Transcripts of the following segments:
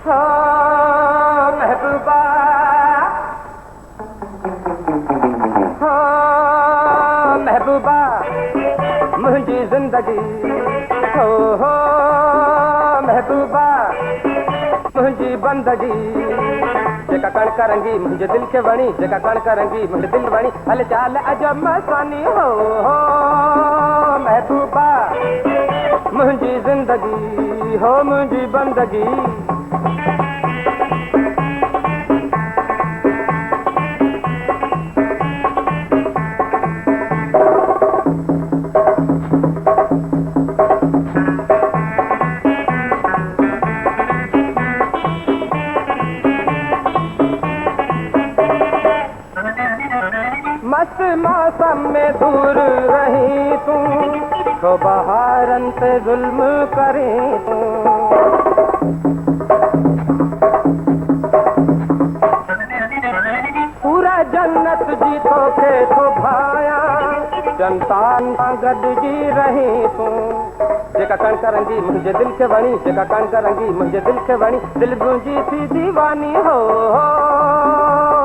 हो महबूबा, हो महबूबा मुंहिंजी ज़िंदगी, हो महबूबा मुंहिंजी बंदगी। जेका कणक रंगी मुंहिंजे दिल खे वणी, जेका कणक रंगी मुंहिंजे दिल वणी, हल चाल अजब मस्तानी। हो महबूबा मुंहिंजी ज़िंदगी, हो मुंहिंजी बंदगी। मस्त मौसम में दूर रही तू, तो बहारन पे जुल्म करे तू। पूरा जन्नत जी तोखे तो भाया, जनतान सां गॾिजी रही तू। जेका कणक रंगी मुंहिंजे दिल खे वणी, जेका कणक रंगी मुंहिंजे दिल खे वणी, दिल मुंहिंजी थी दीवानी। हो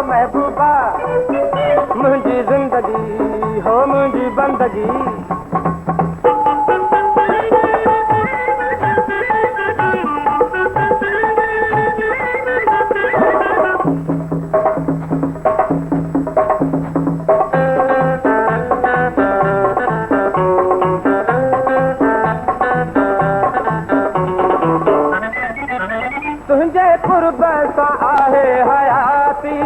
महबूबा मुंहिंजी ज़िंदगी, हो मुंहिंजी बंदगी। तुंहिंजे कुर्ब सां आहे हयाती,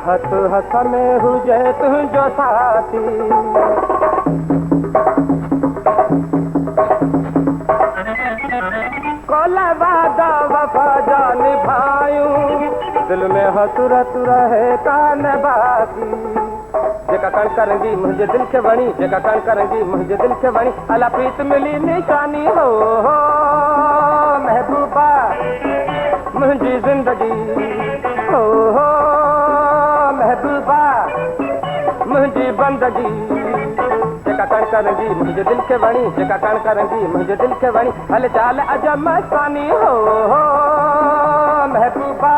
हथ हथ में हुजे तुंहिंजो साथी। कोल वादा वफ़ा जा निभायूं, दिल में हसरत रहे कान बाकी। जेका कणक रंगी मुंहिंजे दिल खे वणी, जेका कणक रंगी मुंहिंजे दिल खे वणी, अला प्रीत मिली निशानी। हो महबूबा मुंहिंजी ज़िंदगी, हो महबूबा मुंहिंजी बंदगी। जेका कणक रंगी मुंहिंजे दिल खे वणी, जेका कणक रंगी मुंहिंजे दिल खे वणी, हल चाल अजब मस्तानी। हो महबूबा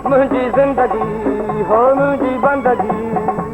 मुंहिंजी ज़िंदगी, हो मुंहिंजी बंदगी।